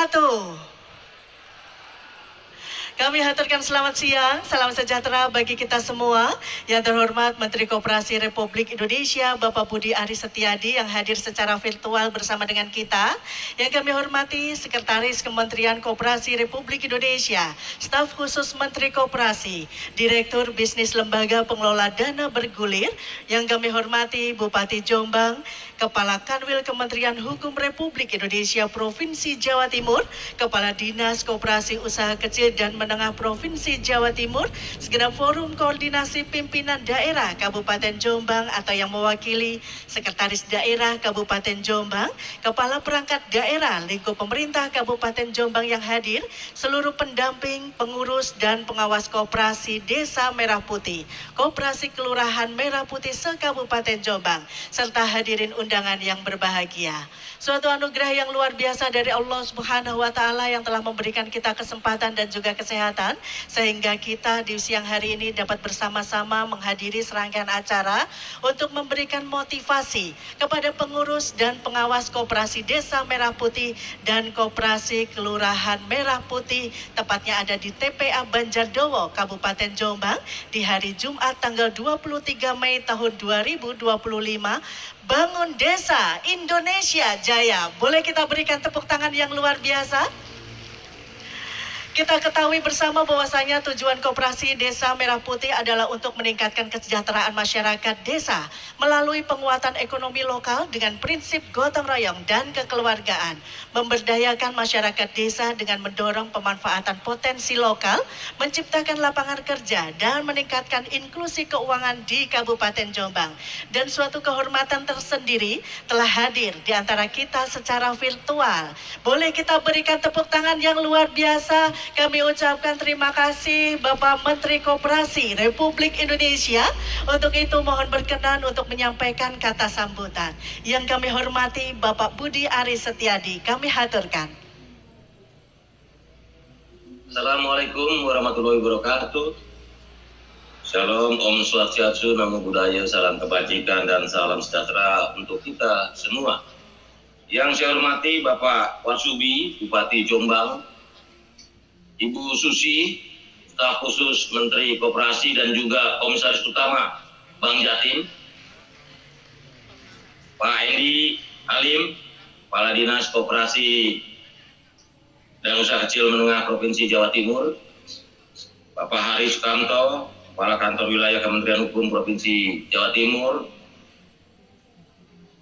wabarakatuh. Kami haturkan selamat siang, salam sejahtera bagi kita semua. Yang terhormat Menteri Koperasi Republik Indonesia, Bapak Budi Aris Setiadi yang hadir secara virtual bersama dengan kita. Yang kami hormati Sekretaris Kementerian Koperasi Republik Indonesia, Staf Khusus Menteri Koperasi, Direktur Bisnis Lembaga Pengelola Dana Bergulir. Yang kami hormati Bupati Jombang, Kepala Kanwil Kementerian Hukum Republik Indonesia Provinsi Jawa Timur, Kepala Dinas Koperasi Usaha Kecil dan Menengah Provinsi Jawa Timur, segenap forum koordinasi pimpinan daerah Kabupaten Jombang atau yang mewakili Sekretaris Daerah Kabupaten Jombang, Kepala Perangkat Daerah Lingkup Pemerintah Kabupaten Jombang yang hadir, seluruh pendamping, pengurus dan pengawas koperasi Desa Merah Putih, Koperasi Kelurahan Merah Putih se-Kabupaten Jombang, serta hadirin undangan yang berbahagia. Suatu anugerah yang luar biasa dari Allah Subhanahu wa Ta'ala yang telah memberikan kita kesempatan dan juga kesehatan, sehingga kita di siang hari ini dapat bersama-sama menghadiri serangkaian acara untuk memberikan motivasi kepada pengurus dan pengawas Koperasi Desa Merah Putih dan Koperasi Kelurahan Merah Putih, tepatnya ada di TPA Banjardowo, Kabupaten Jombang, di hari Jumat tanggal 23 Mei tahun 2025. Bangun Desa Indonesia Jaya. Boleh kita berikan tepuk tangan yang luar biasa? Kita ketahui bersama bahwasanya tujuan Koperasi Desa Merah Putih adalah untuk meningkatkan kesejahteraan masyarakat desa melalui penguatan ekonomi lokal dengan prinsip gotong royong dan kekeluargaan, memberdayakan masyarakat desa dengan mendorong pemanfaatan potensi lokal, menciptakan lapangan kerja dan meningkatkan inklusi keuangan di Kabupaten Jombang. Dan suatu kehormatan tersendiri telah hadir di antara kita secara virtual. Boleh kita berikan tepuk tangan yang luar biasa. Kami ucapkan terima kasih Bapak Menteri Koperasi Republik Indonesia. Untuk itu mohon berkenan untuk menyampaikan kata sambutan. Yang kami hormati Bapak Budi Aris Setiadi, kami haturkan. Assalamualaikum warahmatullahi wabarakatuh. Shalom, Om Swastiastu, Namo Buddhaya, salam kebajikan dan salam sejahtera untuk kita semua. Yang saya hormati Bapak Warsubi, Bupati Jombang, Ibu Susi, Staf Khusus Menteri Koperasi dan juga Komisaris Utama Bank Jatim, Pak Endi Halim, Kepala Dinas Koperasi dan Usaha Kecil Menengah Provinsi Jawa Timur, Bapak Hari Sukamto, Kepala Kantor Wilayah Kementerian Hukum Provinsi Jawa Timur,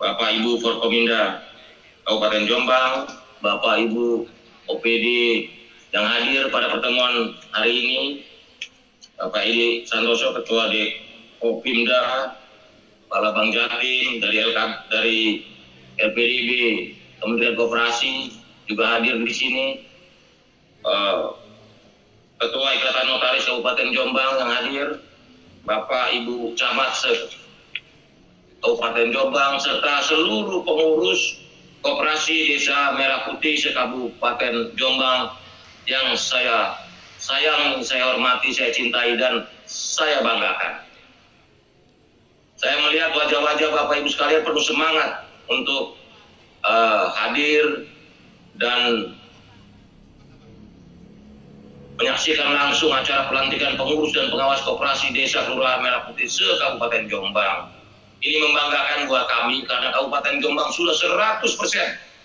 Bapak Ibu Forkominda Kabupaten Jombang, Bapak Ibu OPD yang hadir pada pertemuan hari ini, Bapak Edi Santoso, Ketua Kopimda, Kepala Bank Jatim, dari LPDB Kementerian Koperasi juga hadir di sini, Ketua Ikatan Notaris Kabupaten Jombang yang hadir, Bapak Ibu Camat Kabupaten Jombang, serta seluruh pengurus Koperasi Desa Merah Putih se-Kabupaten Jombang yang saya sayang, saya hormati, saya cintai, dan saya banggakan. Saya melihat wajah-wajah Bapak Ibu sekalian penuh semangat untuk hadir dan menyaksikan langsung acara pelantikan pengurus dan pengawas Koperasi Desa Kelurahan Merah Putih se-Kabupaten Jombang. Ini membanggakan buat kami karena Kabupaten Jombang sudah 100%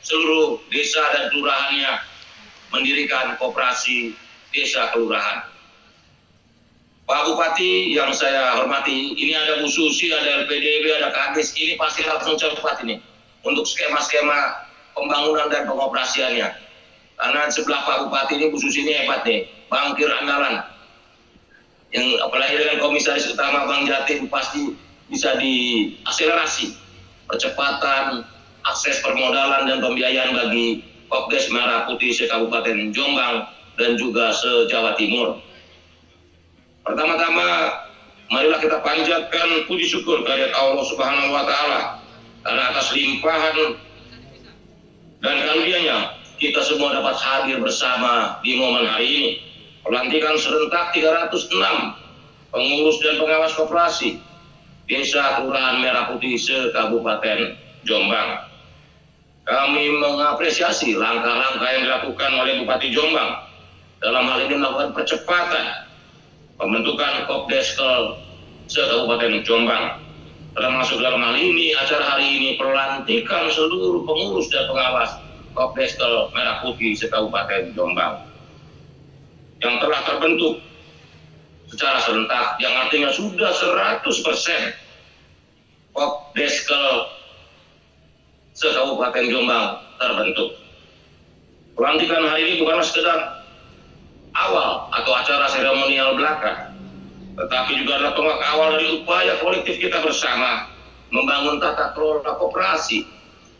seluruh desa dan kelurahannya mendirikan koperasi desa kelurahan. Pak Bupati yang saya hormati, ini ada Bu Susi, ada LPDB, ada Kades, ini pasti langsung cepat ini untuk skema-skema pembangunan dan pengoperasiannya. Karena sebelah Pak Bupati ini Bu Susi ini hebat nih, bankir andalan. Yang apalagi dengan Komisaris Utama Bank Jatim pasti bisa diakselerasi percepatan akses permodalan dan pembiayaan bagi Kopdes Merah Putih se-Kabupaten Jombang dan juga se-Jawa Timur. Pertama-tama, marilah kita panjatkan puji syukur kehadirat Allah Subhanahu wa Ta'ala karena atas limpahan dan karunia-Nya kita semua dapat hadir bersama di momen hari ini. Pelantikan serentak 306 pengurus dan pengawas koperasi Desa Kelurahan Merah Putih se-Kabupaten Jombang. Kami mengapresiasi langkah-langkah yang dilakukan oleh Bupati Jombang dalam hal ini melakukan percepatan pembentukan Kopdeskel se-Kabupaten Jombang. Termasuk dalam hal ini, acara hari ini pelantikan seluruh pengurus dan pengawas Kopdeskel Merah Putih se-Kabupaten Jombang yang telah terbentuk secara serentak, yang artinya sudah 100% Kopdeskel se-Kabupaten Jombang terbentuk. Pelantikan hari ini bukanlah sekedar awal atau acara seremonial belaka, tetapi juga adalah tonggak awal dari upaya kolektif kita bersama membangun tata kelola koperasi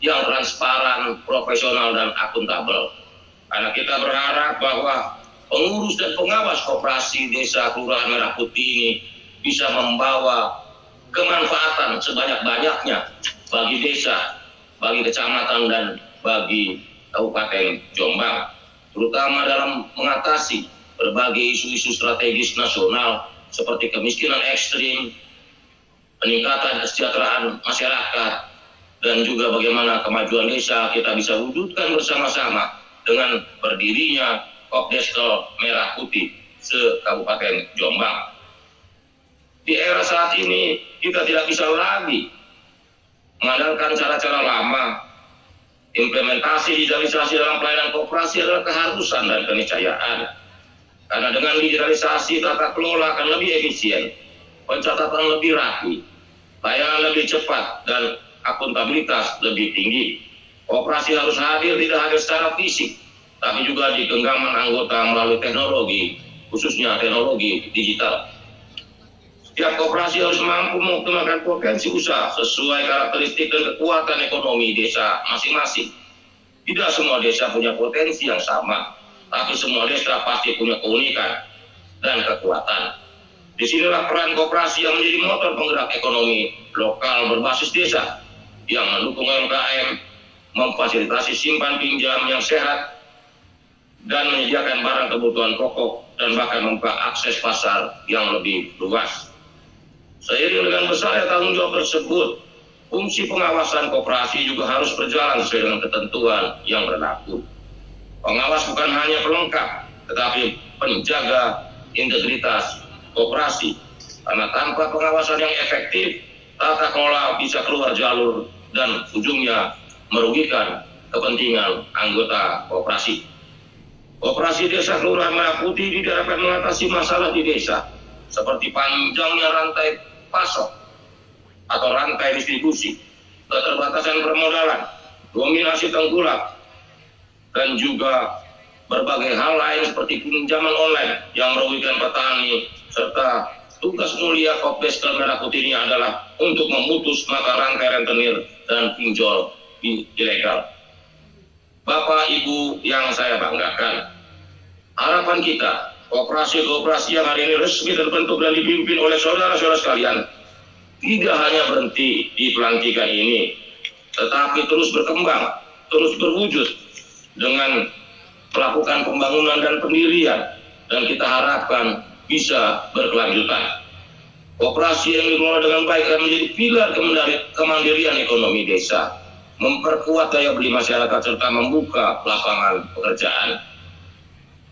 yang transparan, profesional, dan akuntabel. Karena kita berharap bahwa pengurus dan pengawas koperasi desa Kelurahan Merah Putih ini bisa membawa kemanfaatan sebanyak-banyaknya bagi desa, bagi kecamatan, dan bagi Kabupaten Jombang, terutama dalam mengatasi berbagai isu-isu strategis nasional seperti kemiskinan ekstrim, peningkatan kesejahteraan masyarakat, dan juga bagaimana kemajuan desa kita bisa wujudkan bersama-sama dengan berdirinya Kopdeskel Merah Putih se-Kabupaten Jombang. Di era saat ini kita tidak bisa lagi mengandalkan cara-cara lama. Implementasi digitalisasi dalam pelayanan koperasi adalah keharusan dan keniscayaan. Karena dengan digitalisasi tata kelola akan lebih efisien, pencatatan lebih rapi, layanan lebih cepat, dan akuntabilitas lebih tinggi. Koperasi harus hadir tidak hanya secara fisik, tapi juga di genggaman anggota melalui teknologi, khususnya teknologi digital. Setiap koperasi harus mampu mengoptimalkan potensi usaha sesuai karakteristik dan kekuatan ekonomi desa masing-masing. Tidak semua desa punya potensi yang sama, tapi semua desa pasti punya keunikan dan kekuatan. Disinilah peran koperasi yang menjadi motor penggerak ekonomi lokal berbasis desa yang mendukung UMKM, memfasilitasi simpan pinjam yang sehat, dan menyediakan barang kebutuhan pokok dan bahkan membuka akses pasar yang lebih luas. Seiring dengan besarnya tanggung jawab tersebut, fungsi pengawasan koperasi juga harus berjalan sesuai dengan ketentuan yang berlaku. Pengawas bukan hanya pelengkap, tetapi penjaga integritas koperasi. Karena tanpa pengawasan yang efektif, tata kelola bisa keluar jalur dan ujungnya merugikan kepentingan anggota koperasi. Koperasi desa Kelurahan Merah Putih tidak dapat mengatasi masalah di desa, seperti panjangnya rantai pasok atau rantai distribusi, keterbatasan permodalan, dominasi tengkulak, dan juga berbagai hal lain seperti pinjaman online yang merugikan petani, serta tugas mulia Kopdeskel Merah Putih ini adalah untuk memutus mata rantai rentenir dan pinjol ilegal. Bapak Ibu yang saya banggakan, harapan kita koperasi-koperasi yang hari ini resmi terbentuk dan dipimpin oleh saudara-saudara sekalian tidak hanya berhenti di pelantikan ini, tetapi terus berkembang, terus berwujud dengan melakukan pembangunan dan pendirian, dan kita harapkan bisa berkelanjutan. Koperasi yang dikelola dengan baik akan menjadi pilar kemandirian ekonomi desa, memperkuat daya beli masyarakat, serta membuka lapangan pekerjaan.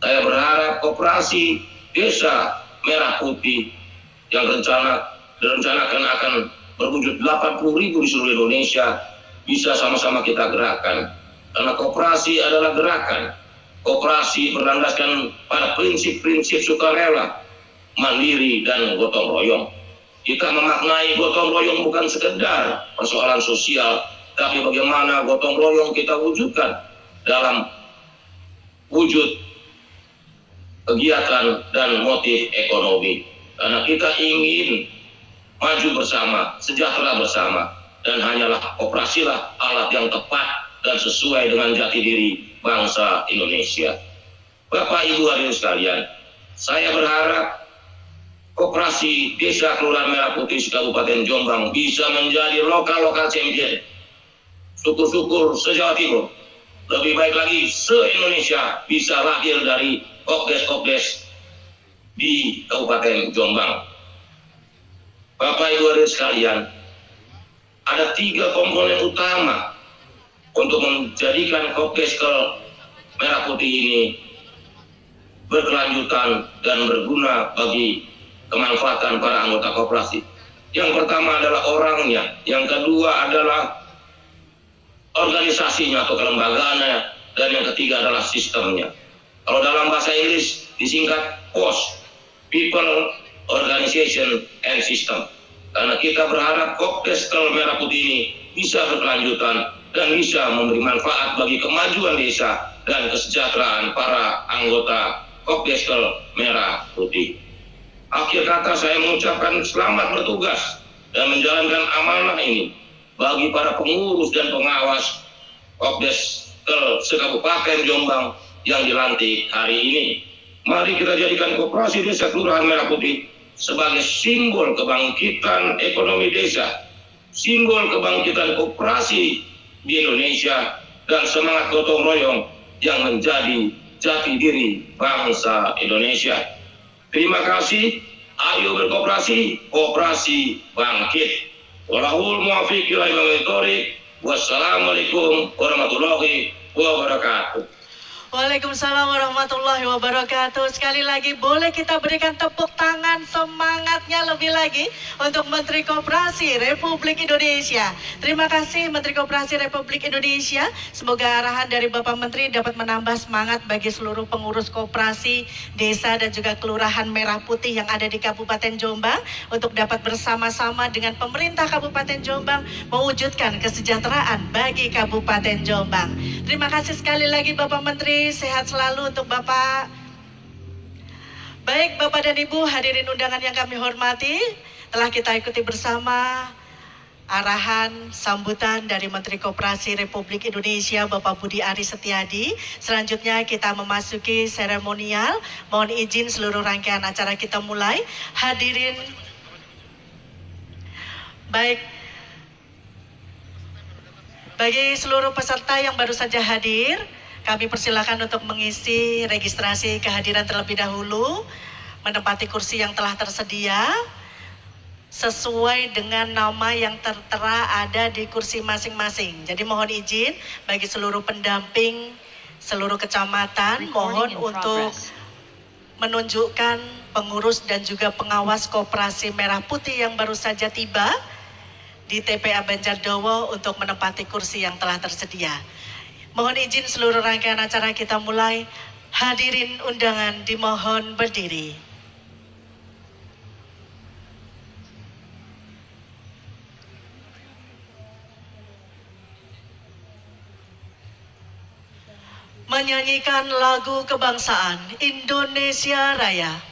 Saya berharap koperasi desa Merah Putih yang direncanakan akan berwujud 80.000 di seluruh Indonesia bisa sama-sama kita gerakkan. Karena koperasi adalah gerakan. Koperasi berlandaskan pada prinsip-prinsip sukarela, mandiri, dan gotong royong. Kita memaknai gotong royong bukan sekedar persoalan sosial, tapi bagaimana gotong royong kita wujudkan dalam wujud kegiatan dan motif ekonomi. Karena kita ingin maju bersama, sejahtera bersama, dan hanyalah koperasilah alat yang tepat dan sesuai dengan jati diri bangsa Indonesia. Bapak Ibu hadirin sekalian, saya berharap koperasi desa Kelurahan Merah Putih Kabupaten Jombang bisa menjadi lokal champion. Syukur-syukur se-Jawa Timur, lebih baik lagi se-Indonesia bisa lahir dari Kopdes di Kabupaten Jombang. Bapak Ibu hadirin sekalian, ada 3 komponen utama untuk menjadikan Kopdeskel Merah Putih ini berkelanjutan dan berguna bagi kemanfaatan para anggota koperasi. Yang pertama adalah orangnya, yang kedua adalah organisasinya atau kelembagaannya, dan yang ketiga adalah sistemnya. Kalau dalam bahasa Inggris disingkat POS, People, Organization, and System. Karena kita berharap Kopdeskel Merah Putih ini bisa berkelanjutan dan bisa memberi manfaat bagi kemajuan desa dan kesejahteraan para anggota Kopdeskel Merah Putih. Akhir kata saya mengucapkan selamat bertugas dan menjalankan amanah ini bagi para pengurus dan pengawas Kopdeskel se-Kabupaten Jombang yang dilantik hari ini. Mari kita jadikan Koperasi Desa Kelurahan Merah Putih sebagai simbol kebangkitan ekonomi desa, simbol kebangkitan koperasi di Indonesia, dan semangat gotong royong yang menjadi jati diri bangsa Indonesia. Terima kasih. Ayo berkoperasi, koperasi bangkit. Wallahul muwaffiq ila aqwamit thoriq. Wassalamualaikum warahmatullahi wabarakatuh. Waalaikumsalam warahmatullahi wabarakatuh. Sekali lagi boleh kita berikan tepuk tangan semangatnya lebih lagi untuk Menteri Koperasi Republik Indonesia. Terima kasih Menteri Koperasi Republik Indonesia. Semoga arahan dari Bapak Menteri dapat menambah semangat bagi seluruh pengurus koperasi, desa dan juga kelurahan Merah Putih yang ada di Kabupaten Jombang untuk dapat bersama-sama dengan pemerintah Kabupaten Jombang mewujudkan kesejahteraan bagi Kabupaten Jombang. Terima kasih sekali lagi Bapak Menteri. Sehat selalu untuk Bapak. Baik Bapak dan Ibu hadirin undangan yang kami hormati, telah kita ikuti bersama arahan sambutan dari Menteri Koperasi Republik Indonesia Bapak Budi Aris Setiadi. Selanjutnya kita memasuki seremonial. Mohon izin seluruh rangkaian acara kita mulai. Hadirin, baik, bagi seluruh peserta yang baru saja hadir, kami persilakan untuk mengisi registrasi kehadiran terlebih dahulu, menempati kursi yang telah tersedia, sesuai dengan nama yang tertera ada di kursi masing-masing. Jadi mohon izin bagi seluruh pendamping, seluruh kecamatan, mohon untuk menunjukkan pengurus dan juga pengawas Koperasi Merah Putih yang baru saja tiba di TPA Banjardowo untuk menempati kursi yang telah tersedia. Mohon izin seluruh rangkaian acara kita mulai. Hadirin undangan dimohon berdiri. Menyanyikan lagu kebangsaan Indonesia Raya.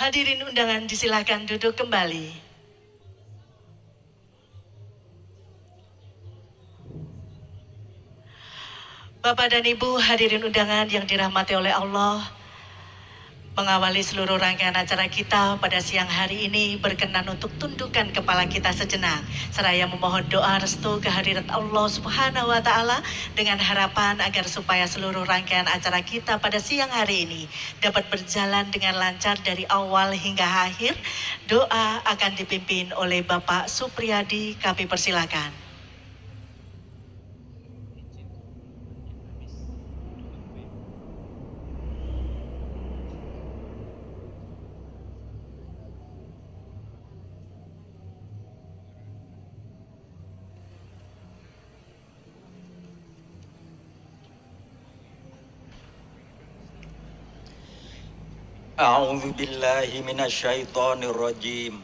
Hadirin undangan disilakan duduk kembali. Bapak dan Ibu hadirin undangan yang dirahmati oleh Allah, mengawali seluruh rangkaian acara kita pada siang hari ini berkenan untuk tundukkan kepala kita sejenak seraya memohon doa restu kehadirat Allah Subhanahu wa taala dengan harapan agar supaya seluruh rangkaian acara kita pada siang hari ini dapat berjalan dengan lancar dari awal hingga akhir. Doa akan dipimpin oleh Bapak Supriyadi, kami persilakan. A'udzu billahi minasyaitonir rajim.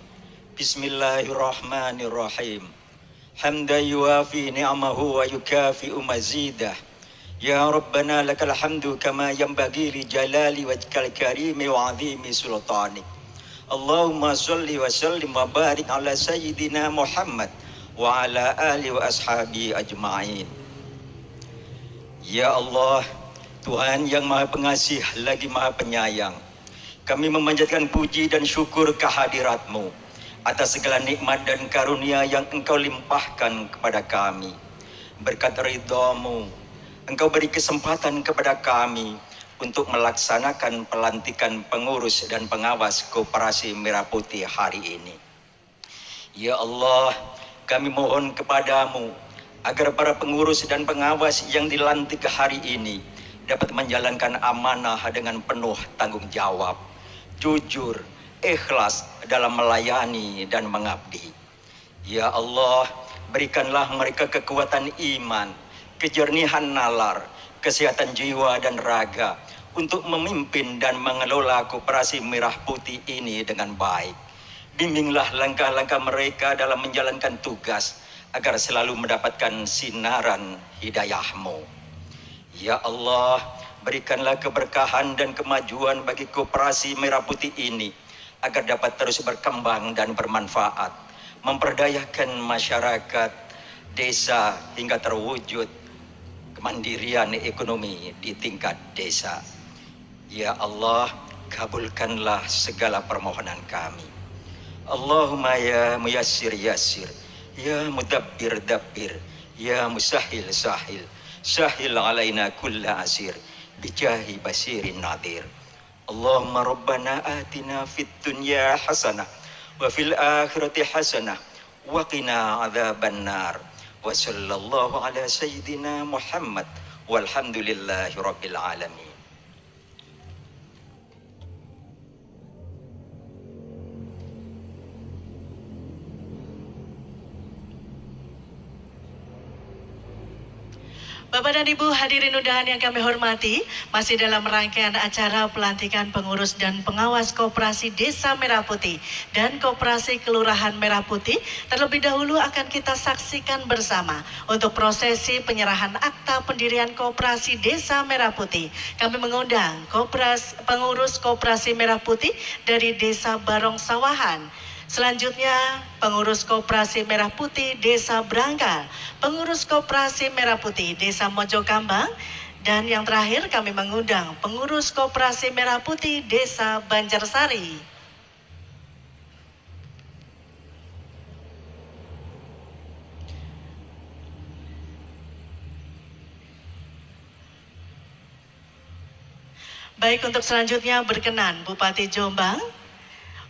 Bismillahirrahmanirrahim. Hamdan yuafi ni'amahu wa yukafi'u mazidah. Ya Rabbana lakal hamdu kama yanbaghi li jalali wajhikal karimi wa 'azimi sultanik. Allahumma shalli wa sallim wa barik ala sayyidina Muhammad wa ala ali wa ashabi ajma'in. Ya Allah, Tuhan yang Maha Pengasih lagi Maha Penyayang, kami memanjatkan puji dan syukur kehadirat-Mu atas segala nikmat dan karunia yang Engkau limpahkan kepada kami. Berkat ridha-Mu, Engkau beri kesempatan kepada kami untuk melaksanakan pelantikan pengurus dan pengawas Koperasi Merah Putih hari ini. Ya Allah, kami mohon kepada-Mu agar para pengurus dan pengawas yang dilantik hari ini dapat menjalankan amanah dengan penuh tanggung jawab, jujur, ikhlas dalam melayani dan mengabdi. Ya Allah, berikanlah mereka kekuatan iman, kejernihan nalar, kesehatan jiwa dan raga untuk memimpin dan mengelola Koperasi Merah Putih ini dengan baik. Bimbinglah langkah-langkah mereka dalam menjalankan tugas agar selalu mendapatkan sinaran hidayah-Mu. Ya Allah, berikanlah keberkahan dan kemajuan bagi Koperasi Merah Putih ini agar dapat terus berkembang dan bermanfaat, memperdayakan masyarakat, desa hingga terwujud kemandirian ekonomi di tingkat desa. Ya Allah, kabulkanlah segala permohonan kami. Allahumma ya muyassir yassir, ya mudabbir dabbir, ya musahil sahil, sahil alaina kulla asir, bijahi basirin nadir. Allahumma rabbana atina fid dunya hasanah wa fil akhirati hasanah wa qina adzaban nar. Wa sallallahu ala sayyidina Muhammad walhamdulillahi rabbil alamin. Bapak dan Ibu hadirin undangan yang kami hormati, masih dalam rangkaian acara pelantikan pengurus dan pengawas Koperasi Desa Merah Putih dan Koperasi Kelurahan Merah Putih, terlebih dahulu akan kita saksikan bersama untuk prosesi penyerahan akta pendirian Koperasi Desa Merah Putih. Kami mengundang pengurus Koperasi Merah Putih dari Desa Barong Sawahan. Selanjutnya, pengurus Koperasi Merah Putih Desa Branggal, pengurus Koperasi Merah Putih Desa Mojokambang, dan yang terakhir kami mengundang pengurus Koperasi Merah Putih Desa Banjarsari. Baik, untuk selanjutnya berkenan Bupati Jombang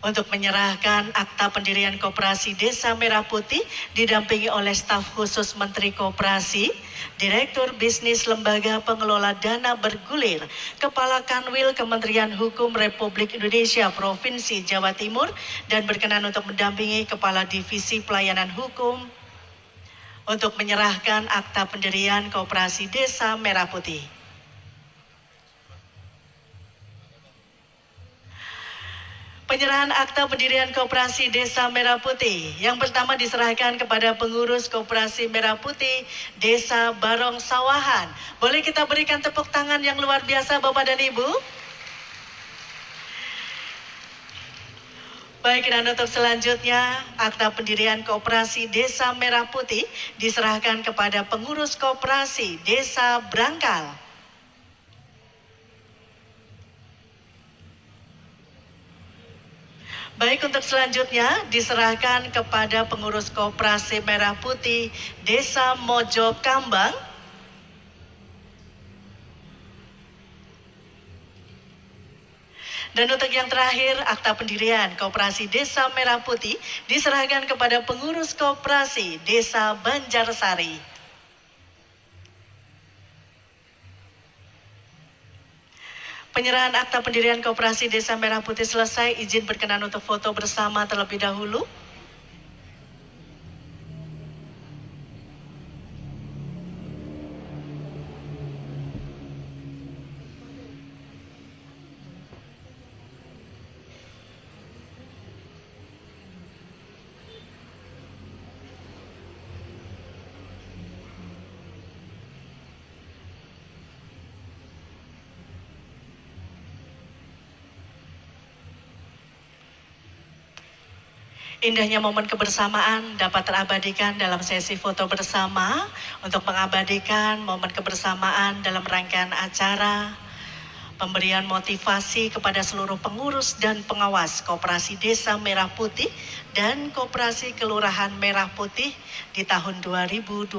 untuk menyerahkan akta pendirian Koperasi Desa Merah Putih didampingi oleh staf khusus Menteri Koperasi, Direktur Bisnis Lembaga Pengelola Dana Bergulir, Kepala Kanwil Kementerian Hukum Republik Indonesia Provinsi Jawa Timur, dan berkenan untuk mendampingi Kepala Divisi Pelayanan Hukum untuk menyerahkan akta pendirian Koperasi Desa Merah Putih. Penyerahan akta pendirian Koperasi Desa Merah Putih yang pertama diserahkan kepada pengurus Koperasi Merah Putih Desa Barong Sawahan. Boleh kita berikan tepuk tangan yang luar biasa Bapak dan Ibu? Baik, dan untuk selanjutnya, akta pendirian Koperasi Desa Merah Putih diserahkan kepada pengurus Koperasi Desa Brangkal. Baik, untuk selanjutnya diserahkan kepada pengurus Koperasi Merah Putih Desa Mojo Kambang. Dan untuk yang terakhir, akta pendirian Koperasi Desa Merah Putih diserahkan kepada pengurus Koperasi Desa Banjarsari. Penyerahan akta pendirian Koperasi Desa Merah Putih selesai, izin berkenan untuk foto bersama terlebih dahulu. Indahnya momen kebersamaan dapat terabadikan dalam sesi foto bersama. Untuk mengabadikan momen kebersamaan dalam rangkaian acara pemberian motivasi kepada seluruh pengurus dan pengawas Koperasi Desa Merah Putih dan Koperasi Kelurahan Merah Putih di tahun 2025.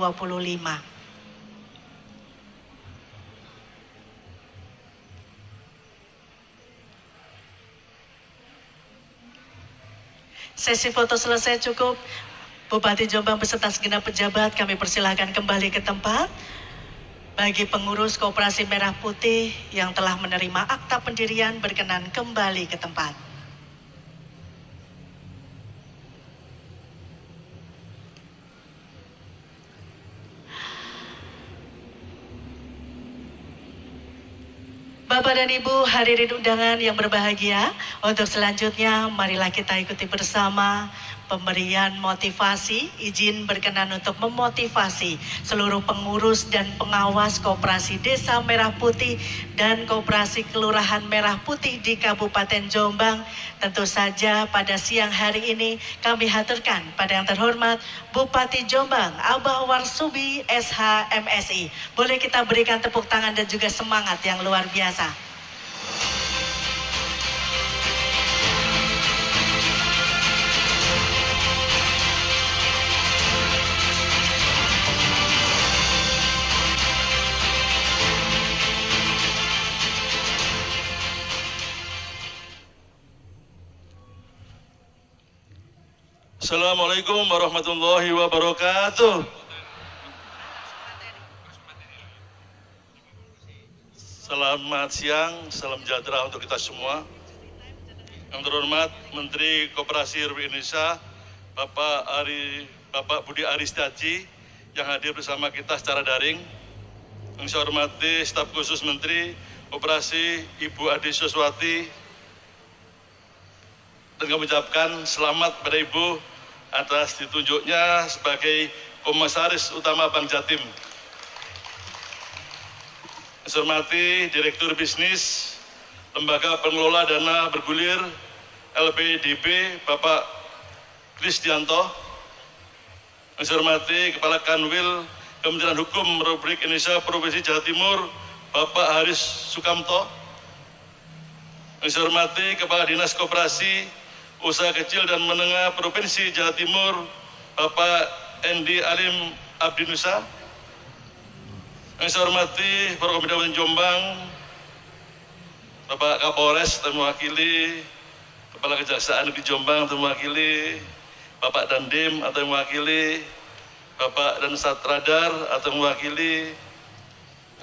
Sesi foto selesai cukup. Bupati Jombang beserta segenap pejabat kami persilahkan kembali ke tempat. Bagi pengurus Koperasi Merah Putih yang telah menerima akta pendirian berkenan kembali ke tempat. Bapak dan Ibu hadirin undangan yang berbahagia, untuk selanjutnya marilah kita ikuti bersama pemberian motivasi. Izin berkenan untuk memotivasi seluruh pengurus dan pengawas Koperasi Desa Merah Putih dan Koperasi Kelurahan Merah Putih di Kabupaten Jombang. Tentu saja pada siang hari ini kami haturkan pada yang terhormat Bupati Jombang Abah Warsubi SH MSI. Boleh kita berikan tepuk tangan dan juga semangat yang luar biasa. Assalamualaikum warahmatullahi wabarakatuh. Selamat siang, salam sejahtera untuk kita semua. Yang terhormat Menteri Koperasi Republik Indonesia, Bapak Budi Aris Setiadi yang hadir bersama kita secara daring. Yang saya hormati staf khusus Menteri Koperasi Ibu Adi Suswati, dan kami ucapkan selamat pada Ibu atas ditunjuknya sebagai Komisaris Utama Bank Jatim. Saya hormati Direktur Bisnis Lembaga Pengelola Dana Bergulir LPDB Bapak Kristianto. Saya hormati Kepala Kanwil Kementerian Hukum Republik Indonesia Provinsi Jawa Timur Bapak Haris Sukamto. Saya hormati Kepala Dinas Koperasi Usaha Kecil dan Menengah Provinsi Jawa Timur Bapak Endi Alim Abdinusa. Yang saya hormati para Kabupaten Jombang, Bapak Kapolres dan mewakili, Kepala Kejaksaan di Jombang dan mewakili, Bapak Dandim atau mewakili, Bapak dan Satradar atau mewakili.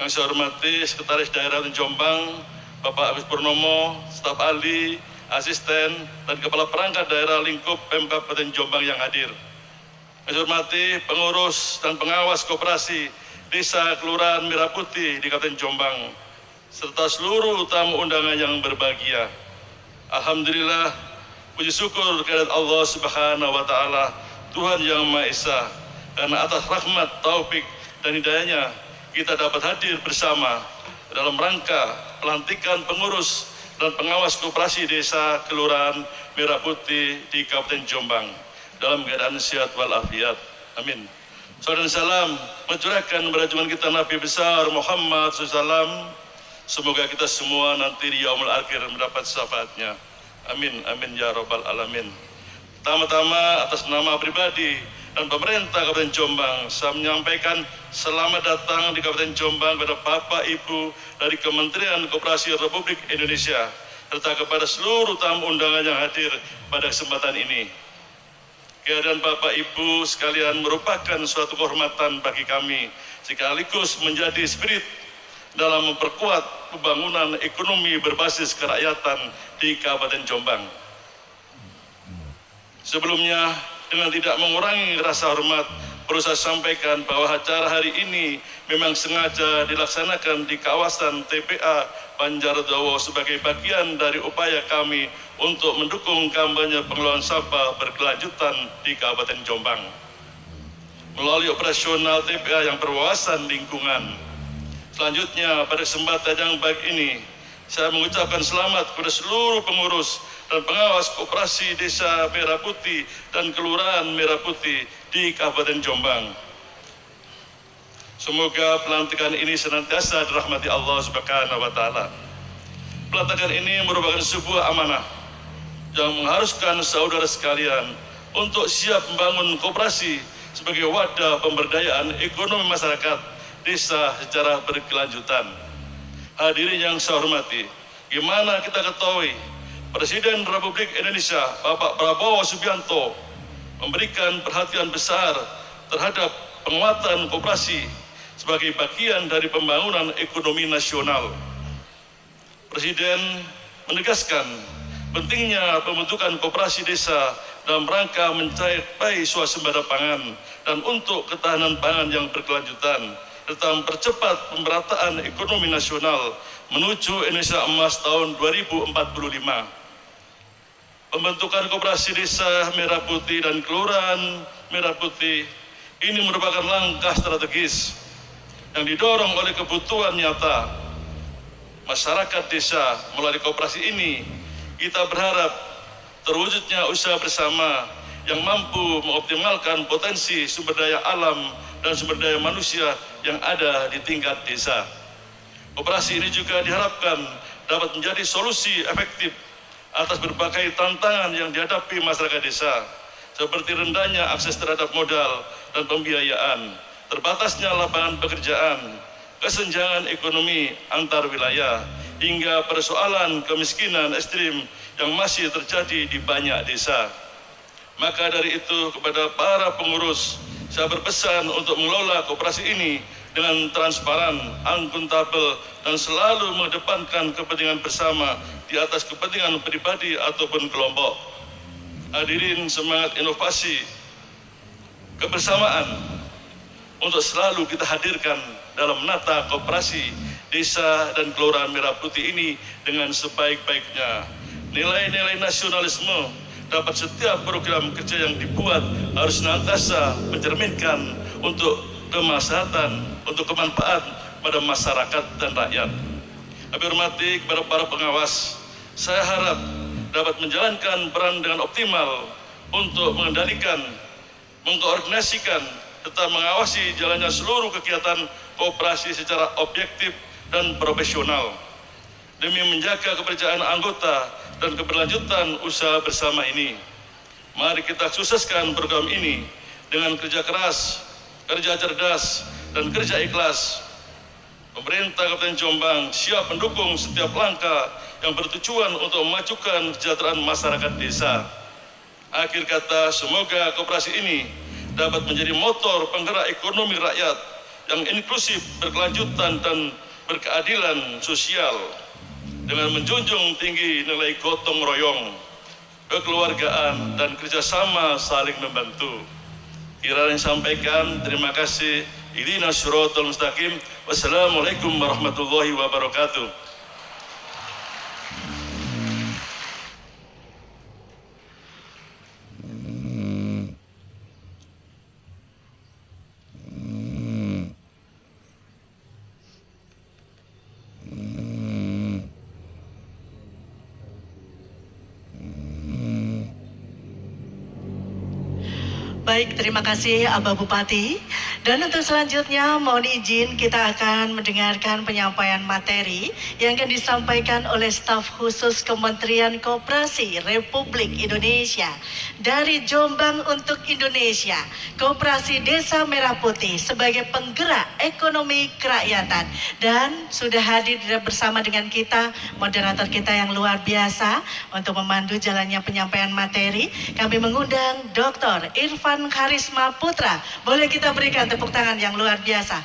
Yang saya hormati Sekretaris Daerah di Jombang, Bapak Agus Purnomo, staf ahli, asisten, dan kepala perangkat daerah lingkup Pemkab Kabupaten Jombang yang hadir. Saya hormati pengurus dan pengawas Koperasi Desa Kelurahan Merah Putih di Kabupaten Jombang, serta seluruh tamu undangan yang berbahagia. Alhamdulillah, puji syukur kehadirat Allah Subhanahu wa Ta'ala, Tuhan Yang Maha Esa, karena atas rahmat, taufik, dan hidayahnya kita dapat hadir bersama dalam rangka pelantikan pengurus dan pengawas koperasi desa Kelurahan Merah Putih di Kabupaten Jombang dalam keadaan sehat walafiat. Amin. Salam dan salam mencurahkan pada junjungan kita Nabi besar Muhammad SAW. Semoga kita semua nanti di yaumul akhir mendapat syafaatnya. Amin, amin ya rabbal alamin. Pertama-tama atas nama pribadi dan pemerintah Kabupaten Jombang, saya menyampaikan selamat datang di Kabupaten Jombang kepada Bapak Ibu dari Kementerian Koperasi Republik Indonesia serta kepada seluruh tamu undangan yang hadir pada kesempatan ini. Kehadiran Bapak Ibu sekalian merupakan suatu kehormatan bagi kami sekaligus menjadi spirit dalam memperkuat pembangunan ekonomi berbasis kerakyatan di Kabupaten Jombang. Sebelumnya, dengan tidak mengurangi rasa hormat, perlu saya sampaikan bahwa acara hari ini memang sengaja dilaksanakan di kawasan TPA Banjardowo sebagai bagian dari upaya kami untuk mendukung kampanye pengelolaan sampah berkelanjutan di Kabupaten Jombang. Melalui operasional TPA yang berwawasan lingkungan. Selanjutnya, pada kesempatan yang baik ini, saya mengucapkan selamat kepada seluruh pengurus dan pengawas koperasi Desa Merah Putih dan Kelurahan Merah Putih di Kabupaten Jombang. Semoga pelantikan ini senantiasa dirahmati Allah Subhanahu wa Ta'ala. Pelantikan ini merupakan sebuah amanah yang mengharuskan saudara sekalian untuk siap membangun koperasi sebagai wadah pemberdayaan ekonomi masyarakat desa secara berkelanjutan. Hadirin yang saya hormati, gimana kita ketahui Presiden Republik Indonesia Bapak Prabowo Subianto memberikan perhatian besar terhadap penguatan koperasi sebagai bagian dari pembangunan ekonomi nasional. Presiden menegaskan pentingnya pembentukan koperasi desa dalam rangka mencapai swasembada pangan dan untuk ketahanan pangan yang berkelanjutan serta mempercepat pemerataan ekonomi nasional menuju Indonesia Emas tahun 2045. Pembentukan koperasi desa Merah Putih dan Kelurahan Merah Putih ini merupakan langkah strategis yang didorong oleh kebutuhan nyata masyarakat desa. Melalui koperasi ini kita berharap terwujudnya usaha bersama yang mampu mengoptimalkan potensi sumber daya alam dan sumber daya manusia yang ada di tingkat desa. Koperasi ini juga diharapkan dapat menjadi solusi efektif atas berbagai tantangan yang dihadapi masyarakat desa, seperti rendahnya akses terhadap modal dan pembiayaan, terbatasnya lapangan pekerjaan, kesenjangan ekonomi antar wilayah, hingga persoalan kemiskinan ekstrim yang masih terjadi di banyak desa. Maka dari itu kepada para pengurus, saya berpesan untuk mengelola koperasi ini dengan transparan, akuntabel, dan selalu mengedepankan kepentingan bersama di atas kepentingan pribadi ataupun kelompok. Hadirin, semangat inovasi, kebersamaan untuk selalu kita hadirkan dalam menata koperasi desa dan Kelurahan Merah Putih ini dengan sebaik-baiknya. Nilai-nilai nasionalisme dapat setiap program kerja yang dibuat harus senantiasa mencerminkan untuk kemaslahatan, untuk kemanfaat pada masyarakat dan rakyat. Kami hormati kepada para pengawas, saya harap dapat menjalankan peran dengan optimal untuk mengendalikan, mengkoordinasikan, serta mengawasi jalannya seluruh kegiatan koperasi secara objektif dan profesional demi menjaga kepercayaan anggota dan keberlanjutan usaha bersama ini. Mari kita sukseskan program ini dengan kerja keras, kerja cerdas, dan kerja ikhlas. Pemerintah Kabupaten Jombang siap mendukung setiap langkah yang bertujuan untuk memajukan kesejahteraan masyarakat desa. Akhir kata, semoga koperasi ini dapat menjadi motor penggerak ekonomi rakyat yang inklusif, berkelanjutan, dan berkeadilan sosial dengan menjunjung tinggi nilai gotong royong, kekeluargaan, dan kerjasama saling membantu. Kiranya sampaikan, terima kasih. Ihdinas siratal mustaqim. Wassalamualaikum warahmatullahi wabarakatuh. Baik, terima kasih Abah Bupati. Dan untuk selanjutnya mohon izin kita akan mendengarkan penyampaian materi yang akan disampaikan oleh staf khusus Kementerian Koperasi Republik Indonesia dari Jombang untuk Indonesia, Koperasi Desa Merah Putih sebagai penggerak ekonomi kerakyatan. Dan sudah hadir bersama dengan kita moderator kita yang luar biasa untuk memandu jalannya penyampaian materi. Kami mengundang Dr. Irfan Karisma Putra. Boleh kita berikan tepuk tangan yang luar biasa.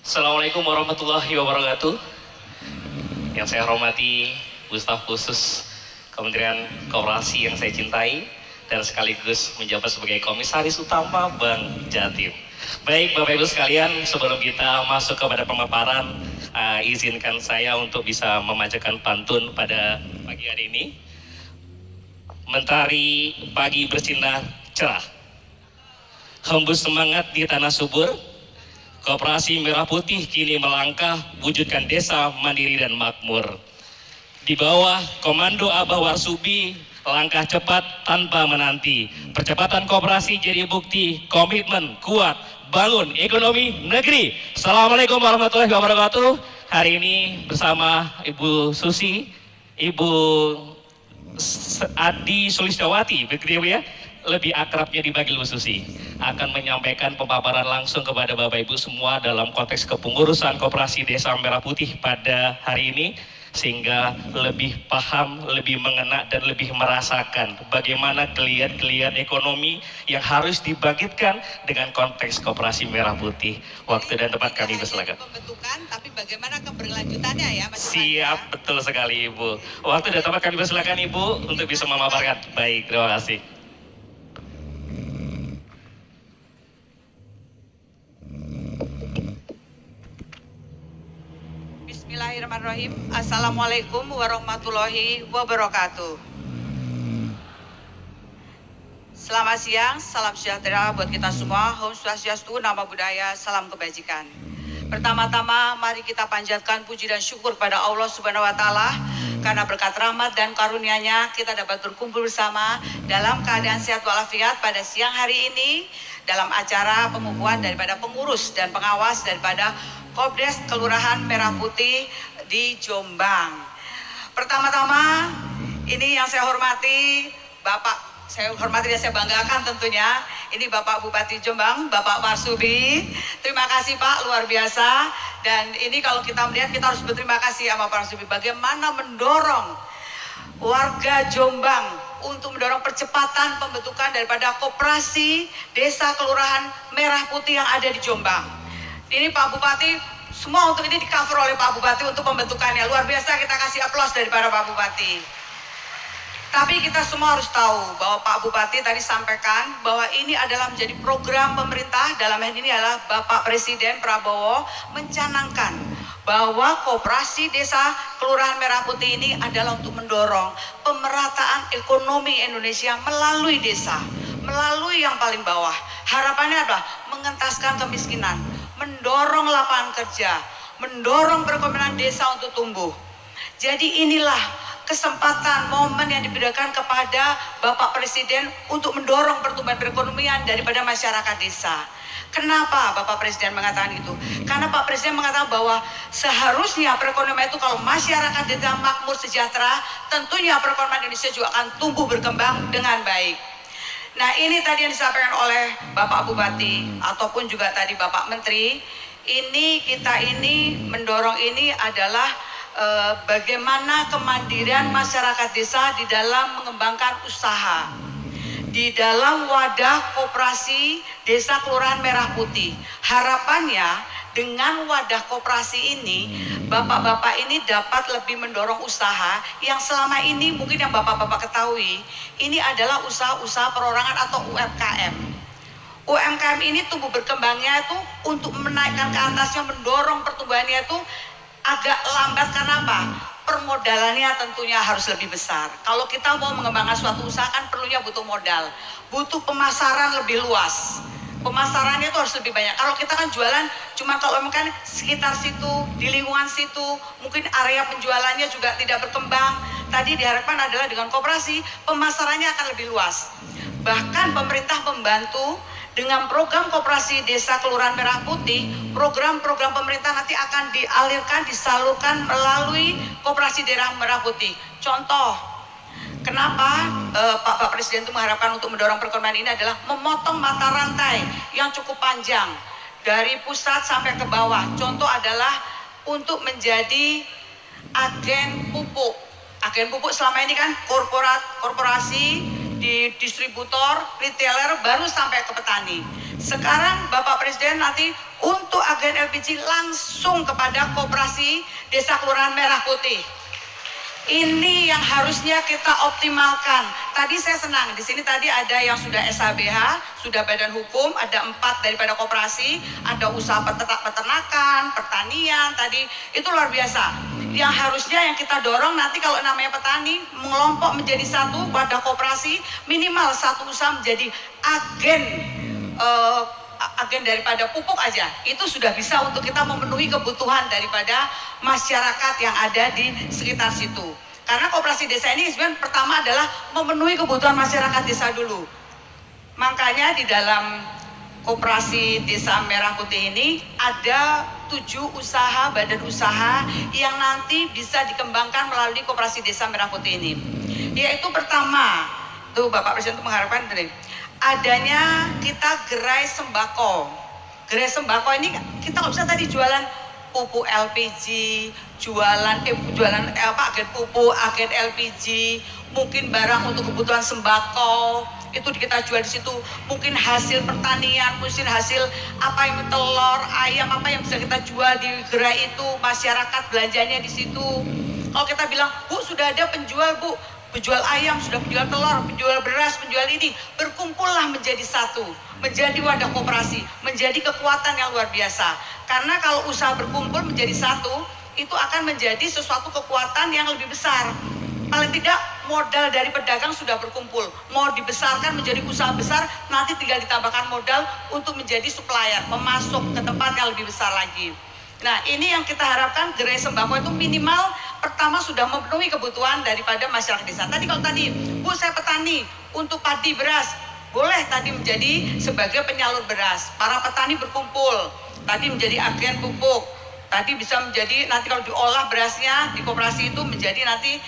Assalamualaikum warahmatullahi wabarakatuh. Yang saya hormati Bu Staf Khusus Kementerian Koperasi yang saya cintai dan sekaligus menjabat sebagai Komisaris Utama Bank Jatim. Baik Bapak Ibu sekalian, sebelum kita masuk kepada pemaparan, izinkan saya untuk bisa memanjatkan pantun pada pagi hari ini. Mentari pagi bersinar cerah, hembus semangat di tanah subur, Koperasi Merah Putih kini melangkah wujudkan desa mandiri dan makmur. Di bawah komando Abah Warsubi, langkah cepat tanpa menanti. Percepatan koperasi jadi bukti komitmen kuat bangun ekonomi negeri. Assalamualaikum warahmatullahi wabarakatuh. Hari ini bersama Ibu Susi, Ibu Adi Sulistawati, begitu ya, lebih akrabnya dipanggil Bu Susi, akan menyampaikan pemaparan langsung kepada Bapak Ibu semua dalam konteks kepengurusan Koperasi Desa Merah Putih pada hari ini, sehingga lebih paham, lebih mengena, dan lebih merasakan bagaimana geliat-geliat ekonomi yang harus dibangkitkan dengan konteks Koperasi Merah Putih. Waktu dan tempat kami bersilakan. Pembentukan, tapi bagaimana keberlanjutannya ya Mas? Siap, betul sekali Ibu. Waktu dan tempat kami bersilakan Ibu untuk bisa memaparkan. Baik, terima kasih. Bismillahirrahmanirrahim. Assalamualaikum warahmatullahi wabarakatuh. Selamat siang, salam sejahtera buat kita semua. Om Swastiastu, Namo Buddhaya, salam kebajikan. Pertama-tama mari kita panjatkan puji dan syukur pada Allah Subhanahu wa taala karena berkat rahmat dan karunia-Nya kita dapat berkumpul bersama dalam keadaan sehat walafiat pada siang hari ini dalam acara pengukuhan daripada pengurus dan pengawas daripada Kopdes Kelurahan Merah Putih di Jombang. Pertama-tama ini yang saya hormati Bapak, saya hormati dan saya banggakan tentunya, ini Bapak Bupati Jombang, Bapak Warsubi. Terima kasih Pak, luar biasa. Dan ini kalau kita melihat, kita harus berterima kasih sama Pak Warsubi bagaimana mendorong warga Jombang untuk mendorong percepatan pembentukan daripada Koperasi Desa Kelurahan Merah Putih yang ada di Jombang. Ini Pak Bupati, semua untuk ini di cover oleh Pak Bupati untuk pembentukannya. Luar biasa, kita kasih aplaus daripada Pak Bupati. Tapi kita semua harus tahu bahwa Pak Bupati tadi sampaikan bahwa ini adalah menjadi program pemerintah. Dalam hal ini adalah Bapak Presiden Prabowo mencanangkan bahwa Koperasi Desa Kelurahan Merah Putih ini adalah untuk mendorong pemerataan ekonomi Indonesia melalui desa, melalui yang paling bawah. Harapannya adalah mengentaskan kemiskinan, mendorong lapangan kerja, mendorong perekonomian desa untuk tumbuh. Jadi inilah kesempatan momen yang diberikan kepada Bapak Presiden untuk mendorong pertumbuhan perekonomian daripada masyarakat desa. Kenapa Bapak Presiden mengatakan itu? Karena Pak Presiden mengatakan bahwa seharusnya perekonomian itu kalau masyarakat desa makmur sejahtera, tentunya perekonomian Indonesia juga akan tumbuh berkembang dengan baik. Nah ini tadi yang disampaikan oleh Bapak Bupati ataupun juga tadi Bapak Menteri. Kita ini mendorong ini adalah bagaimana kemandirian masyarakat desa di dalam mengembangkan usaha. Di dalam wadah Koperasi Desa Kelurahan Merah Putih. Harapannya dengan wadah koperasi ini, bapak-bapak ini dapat lebih mendorong usaha yang selama ini mungkin yang bapak-bapak ketahui, ini adalah usaha-usaha perorangan atau UMKM. UMKM ini tumbuh berkembangnya itu untuk menaikkan ke atasnya, mendorong pertumbuhannya itu agak lambat. Karena apa? Permodalannya tentunya harus lebih besar. Kalau kita mau mengembangkan suatu usaha kan perlunya butuh modal, butuh pemasaran lebih luas. Pemasarannya itu harus lebih banyak. Kalau kita kan jualan cuma kalau kan sekitar situ, di lingkungan situ, mungkin area penjualannya juga tidak berkembang. Tadi diharapkan adalah dengan koperasi, pemasarannya akan lebih luas. Bahkan pemerintah membantu dengan program koperasi desa Kelurahan Merah Putih, program-program pemerintah nanti akan dialirkan, disalurkan melalui koperasi daerah Merah Putih. Contoh, kenapa Pak Presiden itu mengharapkan untuk mendorong perekonomian ini adalah memotong mata rantai yang cukup panjang dari pusat sampai ke bawah. Contoh adalah untuk menjadi agen pupuk. Agen pupuk selama ini kan korporasi, di distributor, retailer, baru sampai ke petani. Sekarang Bapak Presiden nanti untuk agen LPG langsung kepada koperasi desa Kelurahan Merah Putih. Ini yang harusnya kita optimalkan. Tadi saya senang, di sini tadi ada yang sudah SHBH, sudah badan hukum, ada 4 daripada koperasi, ada usaha peternakan, pertanian, tadi itu luar biasa. Yang harusnya yang kita dorong nanti kalau namanya petani, mengelompok menjadi satu, wadah koperasi, minimal satu usaha menjadi agen daripada pupuk aja, itu sudah bisa untuk kita memenuhi kebutuhan daripada masyarakat yang ada di sekitar situ. Karena koperasi desa ini sebenarnya pertama adalah memenuhi kebutuhan masyarakat desa dulu. Makanya di dalam koperasi desa Merah Putih ini ada 7 usaha, badan usaha yang nanti bisa dikembangkan melalui koperasi desa Merah Putih ini. Yaitu pertama, tuh Bapak Presiden itu mengharapkan adanya kita gerai sembako. Gerai sembako ini kita nggak bisa tadi jualan pupuk LPG, jualan agen pupuk, agen LPG, mungkin barang untuk kebutuhan sembako itu kita jual di situ. Mungkin hasil pertanian, mungkin hasil apa yang telur, ayam apa yang bisa kita jual di gerai itu, masyarakat belanjanya di situ. Kalau kita bilang, Bu sudah ada penjual Bu, penjual ayam, sudah penjual telur, penjual beras, penjual ini, berkumpullah menjadi satu, menjadi wadah koperasi, menjadi kekuatan yang luar biasa. Karena kalau usaha berkumpul menjadi satu, itu akan menjadi sesuatu kekuatan yang lebih besar. Paling tidak modal dari pedagang sudah berkumpul, mau dibesarkan menjadi usaha besar, nanti tinggal ditambahkan modal untuk menjadi supplier, memasuk ke tempat yang lebih besar lagi. Nah, ini yang kita harapkan gerai sembako itu minimal pertama sudah memenuhi kebutuhan daripada masyarakat desa. Tadi kalau tadi, Bu saya petani untuk padi beras, boleh tadi menjadi sebagai penyalur beras. Para petani berkumpul, tadi menjadi agen pupuk, tadi bisa menjadi nanti kalau diolah berasnya di koperasi itu menjadi nanti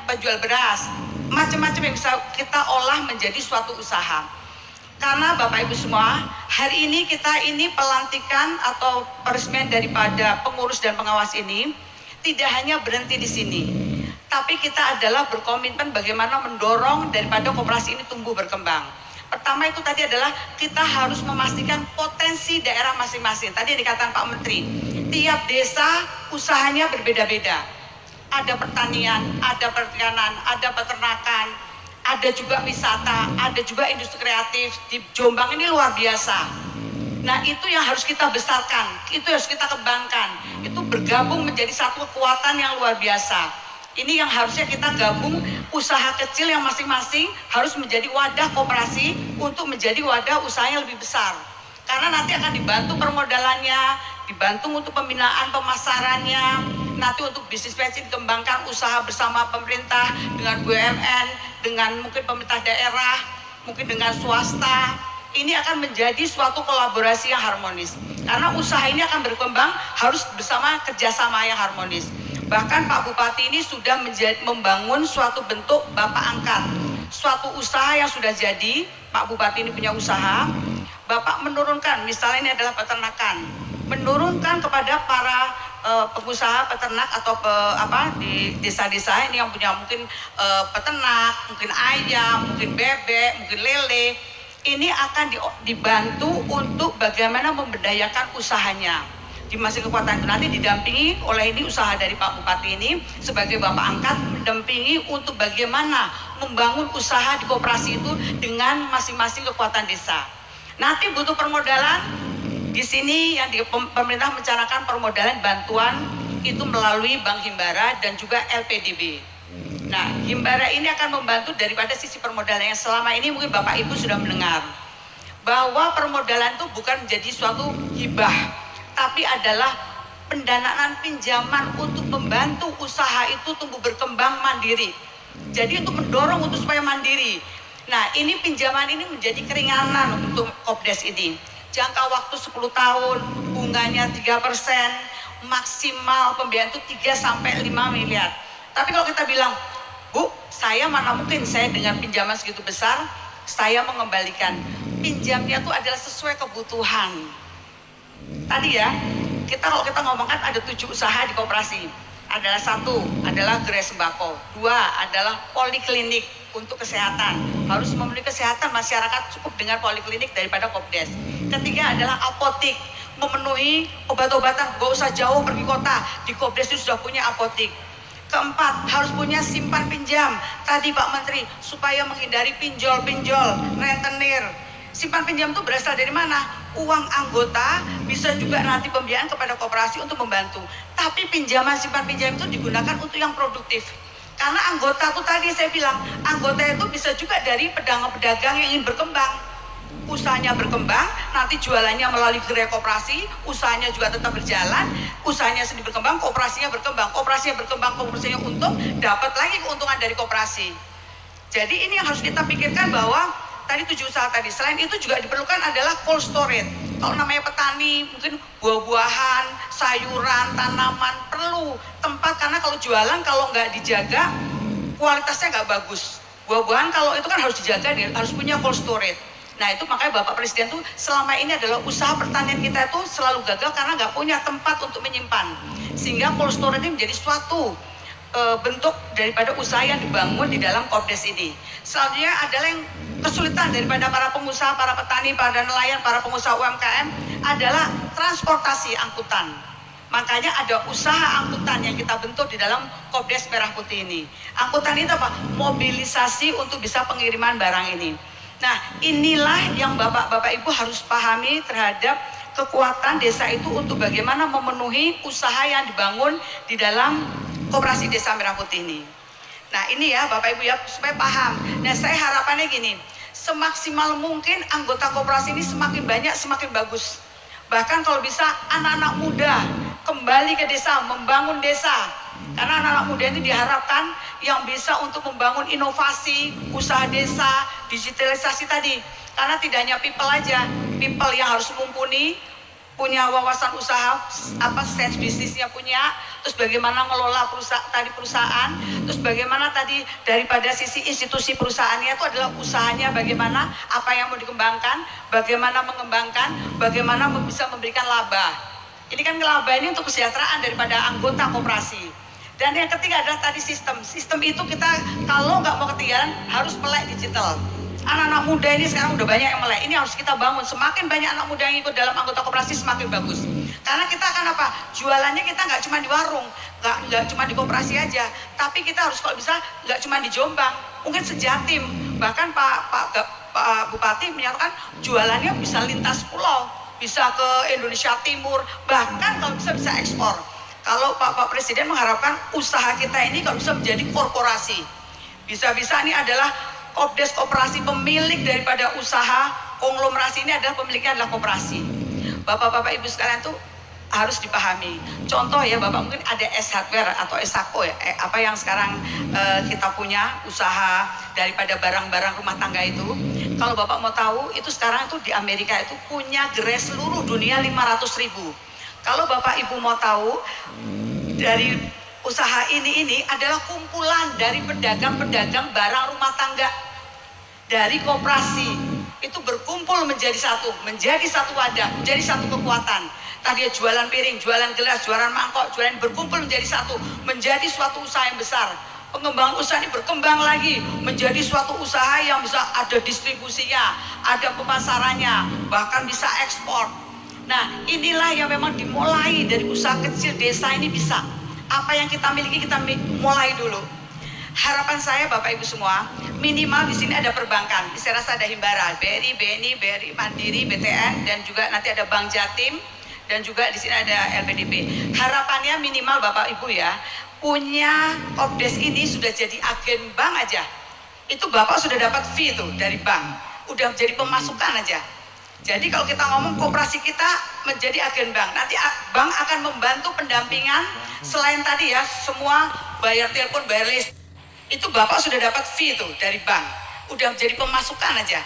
penjual beras. Macam-macam yang bisa kita olah menjadi suatu usaha. Karena Bapak Ibu semua, hari ini kita ini pelantikan atau peresmian daripada pengurus dan pengawas ini tidak hanya berhenti di sini, tapi kita adalah berkomitmen bagaimana mendorong daripada koperasi ini tumbuh berkembang. Pertama itu tadi adalah kita harus memastikan potensi daerah masing-masing. Tadi dikatakan Pak Menteri, tiap desa usahanya berbeda-beda. Ada pertanian, ada perikanan, ada peternakan, ada juga wisata, ada juga industri kreatif. Di Jombang ini luar biasa. Nah itu yang harus kita besarkan, itu harus kita kembangkan. Itu bergabung menjadi satu kekuatan yang luar biasa. Ini yang harusnya kita gabung, usaha kecil yang masing-masing harus menjadi wadah koperasi untuk menjadi wadah usaha yang lebih besar. Karena nanti akan dibantu permodalannya, dibantu untuk pembinaan pemasarannya, nanti untuk bisnis matching dikembangkan usaha bersama pemerintah dengan BUMN, dengan mungkin pemerintah daerah, mungkin dengan swasta. Ini akan menjadi suatu kolaborasi yang harmonis. Karena usaha ini akan berkembang harus bersama kerjasama yang harmonis. Bahkan Pak Bupati ini sudah membangun suatu bentuk Bapak angkat. Suatu usaha yang sudah jadi, Pak Bupati ini punya usaha, Bapak menurunkan, misalnya ini adalah peternakan, menurunkan kepada para pengusaha peternak atau di desa-desa ini yang punya mungkin peternak, mungkin ayam, mungkin bebek, mungkin lele, ini akan dibantu untuk bagaimana memberdayakan usahanya. Di masa kekuatan itu nanti didampingi oleh ini usaha dari Pak Bupati ini sebagai Bapak angkat, mendampingi untuk bagaimana membangun usaha di koperasi itu dengan masing-masing kekuatan desa. Nanti butuh permodalan, di sini yang pemerintah mencanangkan permodalan bantuan itu melalui Bank Himbara dan juga LPDB. Nah, Himbara ini akan membantu daripada sisi permodalan yang selama ini mungkin Bapak Ibu sudah mendengar. bahwa permodalan itu bukan menjadi suatu hibah, tapi adalah pendanaan pinjaman untuk membantu usaha itu tumbuh berkembang mandiri. Jadi untuk mendorong untuk supaya mandiri. Nah, ini pinjaman ini menjadi keringanan untuk Kopdes ini. Jangka waktu 10 tahun, bunganya 3%, maksimal pembiayaan itu 3 sampai 5 miliar. Tapi kalau kita bilang, Bu, saya mana mungkin saya dengan pinjaman segitu besar, saya mengembalikan. Pinjamnya itu adalah sesuai kebutuhan. Tadi ya, kalau kita ngomongkan ada 7 usaha di koperasi. Adalah 1 adalah gerai sembako, 2 adalah poliklinik untuk kesehatan, harus memenuhi kesehatan masyarakat cukup dengan poliklinik daripada Kopdes. Ketiga adalah apotik, memenuhi obat-obatan, gak usah jauh pergi kota, di Kopdes itu sudah punya apotik. Keempat, harus punya simpan pinjam, tadi Pak Menteri, supaya menghindari pinjol-pinjol, rentenir. Simpan pinjam itu berasal dari mana? Uang anggota, bisa juga nanti pembiayaan kepada koperasi untuk membantu. Tapi pinjaman simpan pinjam itu digunakan untuk yang produktif. Karena anggota itu tadi saya bilang, anggota itu bisa juga dari pedagang-pedagang yang ingin berkembang. Usahanya berkembang, nanti jualannya melalui gerai koperasi, usahanya juga tetap berjalan, usahanya sendiri berkembang, koperasinya berkembang, koperasinya untung, dapat lagi keuntungan dari koperasi. Jadi ini yang harus kita pikirkan bahwa tadi 7 usaha tadi, selain itu juga diperlukan adalah cold storage. Kalau namanya petani, mungkin buah-buahan, sayuran, tanaman, perlu tempat, karena kalau jualan kalau nggak dijaga, kualitasnya nggak bagus. Buah-buahan kalau itu kan harus dijaga, harus punya cold storage. Nah itu makanya Bapak Presiden tuh selama ini adalah usaha pertanian kita itu selalu gagal karena nggak punya tempat untuk menyimpan. Sehingga cold storage ini menjadi suatu bentuk daripada usaha yang dibangun di dalam Kopdes ini. Selanjutnya adalah yang kesulitan daripada para pengusaha, para petani, para nelayan, para pengusaha UMKM adalah transportasi angkutan. Makanya ada usaha angkutan yang kita bentuk di dalam Kopdes Merah Putih ini. Angkutan itu apa? Mobilisasi untuk bisa pengiriman barang ini. Nah, inilah yang Bapak Ibu harus pahami terhadap kekuatan desa itu untuk bagaimana memenuhi usaha yang dibangun di dalam Koperasi Desa Merah Putih ini. Nah ini ya Bapak Ibu ya, supaya paham. Nah saya harapannya gini, semaksimal mungkin anggota koperasi ini semakin banyak semakin bagus. Bahkan kalau bisa anak-anak muda kembali ke desa, membangun desa. Karena anak-anak muda ini diharapkan yang bisa untuk membangun inovasi, usaha desa, digitalisasi tadi. Karena tidak hanya people aja, people yang harus mumpuni, punya wawasan usaha, sense bisnisnya punya, terus bagaimana ngelola perusahaan, terus bagaimana tadi daripada sisi institusi perusahaannya itu adalah usahanya bagaimana, apa yang mau dikembangkan, bagaimana mengembangkan, bagaimana bisa memberikan laba. Ini kan laba ini untuk kesejahteraan daripada anggota koperasi. Dan yang ketiga adalah tadi sistem. Sistem itu kita kalau nggak mau ketinggalan harus melek digital. Anak-anak muda ini sekarang udah banyak yang melek. Ini harus kita bangun. Semakin banyak anak muda yang ikut dalam anggota koperasi semakin bagus. Karena kita akan apa? Jualannya kita nggak cuma di warung, nggak cuma di koperasi aja. Tapi kita harus kalau bisa nggak cuma di Jombang, mungkin sejatim. Bahkan Pak Bupati menyatakan jualannya bisa lintas pulau, bisa ke Indonesia Timur, bahkan kalau bisa ekspor. Kalau Pak Presiden mengharapkan usaha kita ini kalau bisa menjadi korporasi. Bisa-bisa ini adalah Kopdes Koperasi, pemilik daripada usaha konglomerasi ini adalah pemiliknya adalah koperasi. Bapak-bapak ibu sekalian tuh harus dipahami. Contoh ya Bapak, mungkin ada S Hardware atau Esako ya, apa yang sekarang kita punya usaha daripada barang-barang rumah tangga itu. Kalau Bapak mau tahu, itu sekarang tuh di Amerika itu punya gerai seluruh dunia 500.000. Kalau Bapak Ibu mau tahu, dari usaha ini adalah kumpulan dari pedagang-pedagang barang rumah tangga dari koperasi itu berkumpul menjadi satu wadah, menjadi satu kekuatan. Tadi jualan piring, jualan gelas, jualan mangkok, jualan berkumpul menjadi satu, menjadi suatu usaha yang besar. Pengembangan usaha ini berkembang lagi menjadi suatu usaha yang bisa ada distribusinya, ada pemasarannya, bahkan bisa ekspor. Nah, inilah yang memang dimulai dari usaha kecil desa ini bisa. Apa yang kita miliki kita mulai dulu. Harapan saya Bapak Ibu semua, minimal di sini ada perbankan. Saya rasa ada Himbara, BRI, BNI, BRI Mandiri, BTN, dan juga nanti ada Bank Jatim, dan juga di sini ada LPDB. Harapannya minimal Bapak Ibu ya, punya Kopdes ini sudah jadi agen bank aja. Itu Bapak sudah dapat fee tuh dari bank, udah jadi pemasukan aja. Jadi kalau kita ngomong koperasi kita menjadi agen bank, nanti bank akan membantu pendampingan selain tadi ya semua bayar telepon, bayar listrik. Itu Bapak sudah dapat fee itu dari bank, udah menjadi pemasukan aja.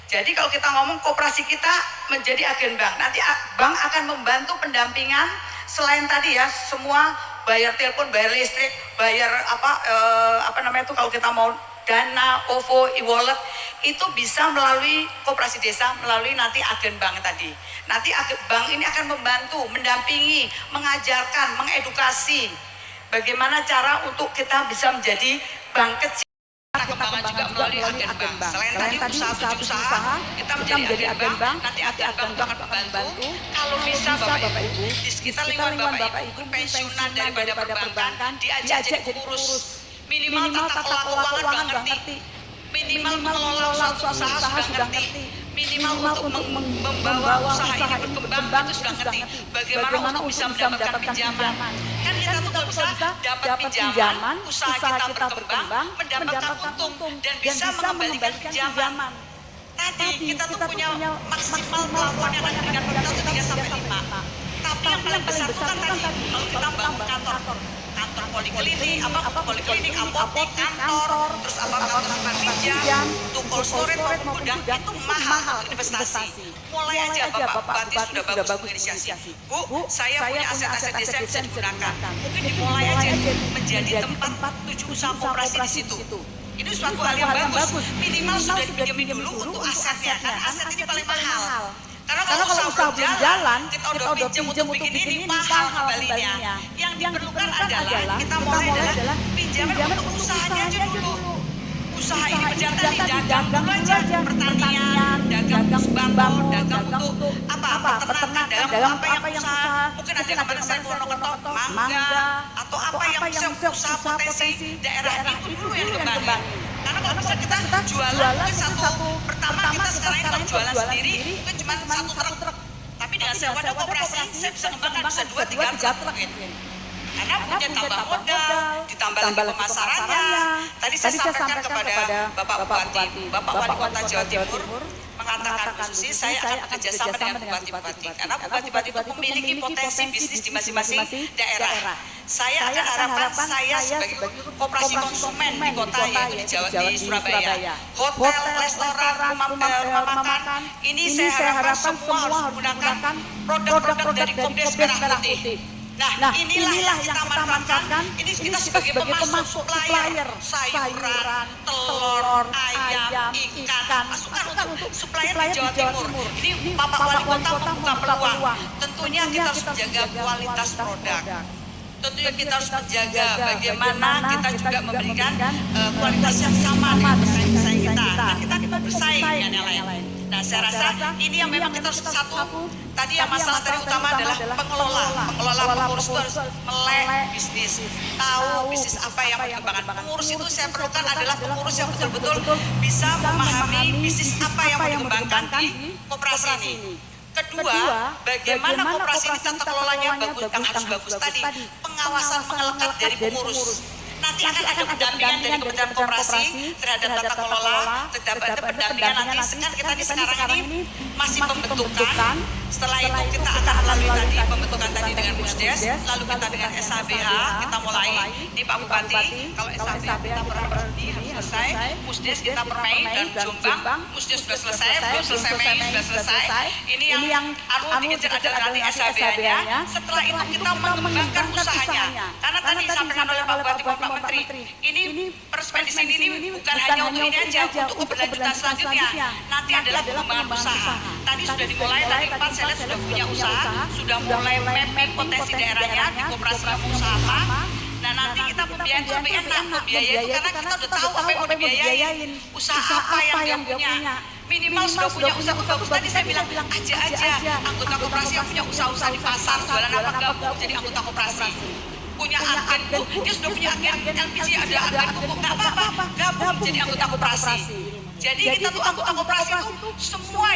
Jadi kalau kita ngomong koperasi kita menjadi agen bank, nanti bank akan membantu pendampingan selain tadi ya semua bayar telepon, bayar listrik, bayar apa namanya itu kalau kita mau Dana, OVO, e-wallet itu bisa melalui koperasi desa, melalui nanti agen bank tadi. Nanti bank ini akan membantu, mendampingi, mengajarkan, mengedukasi bagaimana cara untuk kita bisa menjadi bank kecil. Perkembangan juga melalui agen bank. Selain tadi usaha, kita menjadi agen bank, nanti agen bank itu akan membantu. Kalau bisa Bapak Ibu, di sekitar lingkungan Bapak Ibu, pensiunan daripada perbankan, diajak jadi pengurus. Minimal tata kelola keuangan udah ngerti, minimal mengelola suatu usaha sudah ngerti, minimal untuk membawa usaha ini berkembang itu sudah ngerti. Bagaimana untuk bisa mendapatkan pinjaman? Kan kita tuh nggak bisa dapat pinjaman, usaha kita berkembang, mendapatkan untung dan bisa mengembalikan pinjaman. Tadi kita tuh punya maksimal plafon yang akan diberikan kita tuh 3 sampai 5. Tapi yang paling besar itu kan tadi kalau kita bangun kantor poliklinik, poliklinik, apotek, kantor, terus kantor pinjam, tukul storage maupun gudang itu mahal untuk investasi. Mulai aja Bapak Bupati sudah bagus menginisiasi. Bu, saya punya aset-aset desa yang bisa digunakan. Mungkin dimulai aja menjadi tempat 7 usaha koperasi di situ. Ini suatu hal yang bagus. Minimal sudah dipinjemin dulu untuk asetnya, karena aset ini paling mahal. Karena kalau usaha belum jalan, kita udah pinjam untuk bikin ini mahal kembalinya. Yang diperlukan adalah kita mulai adalah pinjaman untuk usahanya aja dulu. Usaha ini berjalan di dagang dulu aja, pertanian, dagang sembako, dagang untuk peternakan, dagang apa yang usaha. Mungkin ada yang kemarin saya Purwokerto, mangga, atau apa yang usaha potensi daerah itu dulu yang kembangin. Karena kalau bisa kita jualan ke satu, pertama kita sekarang ini kalau jualan sendiri mungkin cuma 1 truk. Tapi dengan sewa koperasi saya bisa ngembangkan bisa 2-3 truk mungkin. Karena punya tambah modal, ditambah lagi pemasarannya. Tadi saya sampaikan kepada Bapak Bupati, Bapak Wali Kota Jawa Timur mengatakan khususnya saya akan bekerja sama dengan bupati-bupati. Karena bupati-bupati itu memiliki potensi bisnis di masing-masing daerah. Saya akan harapan saya sebagai koperasi konsumen di kota yaitu di Surabaya. Hotel, restoran, rumah makan, ini saya harapkan semua harus menggunakan produk-produk dari Komdes Merah Putih. Nah, inilah yang kita manfaatkan. Ini kita sebagai pemasok supplier sayuran, telur, ayam, ikan, masukkan untuk supplier di Jawa Timur. Ini Bapak Wali Kota membuka peluang. Tentunya kita harus menjaga kualitas produk. Tentunya kita harus menjaga bagaimana kita juga memberikan kualitas yang sama dengan pesaing-pesaing kita. Kan kita bersaing dengan yang lain. Nah, saya rasa ini yang memang kita harus satu. Tadi yang masalah tadi utama adalah pengelola pengurus itu harus melek bisnis, tahu bisnis apa yang berkembang. Pengurus itu saya perlukan adalah pengurus yang betul-betul bisa memahami bisnis apa yang mau dikembangkan di koperasi ini. Kedua, bagaimana koperasi ini tata kelolanya bagus, yang harus bagus tadi, pengawasan melekat dari pengurus. Nanti akan ada pendampingan dari Kementerian Koperasi terhadap tata kelola, terhadap pendampingan nanti kita di sekarang ini masih pembentukan. Setelah itu kita akan melalui tadi pembentukan tadi dengan Musdes, lalu kita dengan SHBH, kita mulai di Pak Bupati. Kalau SHBH kita pernah berhenti harus selesai, Musdes kita per Mei dan Jombang, Musdes sudah selesai, belum selesai Mei sudah selesai. Ini yang dikejar adalah nanti SHBH-nya. Setelah itu kita mengembangkan usahanya. Karena tadi disampaikan oleh Pak Bupati Bapak Menteri, ini persmen di sini ini bukan hanya untuk ini aja, untuk keberlanjutan selanjutnya. Nanti adalah pengembangan usaha. Tadi sudah dimulai, tadi Pak saya lihat sudah punya usaha, sudah mulai mapping potensi daerahnya di koperasi yang usaha apa. Nah nanti kita pembiayaan itu lebih enak, membiayai itu karena kita udah tahu apa yang mau dibiayain, usaha apa yang dia punya. Minimal sudah punya usaha bagus. Tadi saya bilang aja anggota koperasi yang punya usaha-usaha di pasar, jualan apa gabung jadi anggota koperasi. Punya agen Bu, dia sudah punya agen LPG, ada agen pupuk, nggak apa-apa, gabung jadi anggota koperasi. Jadi kita tuh anggota koperasi itu semua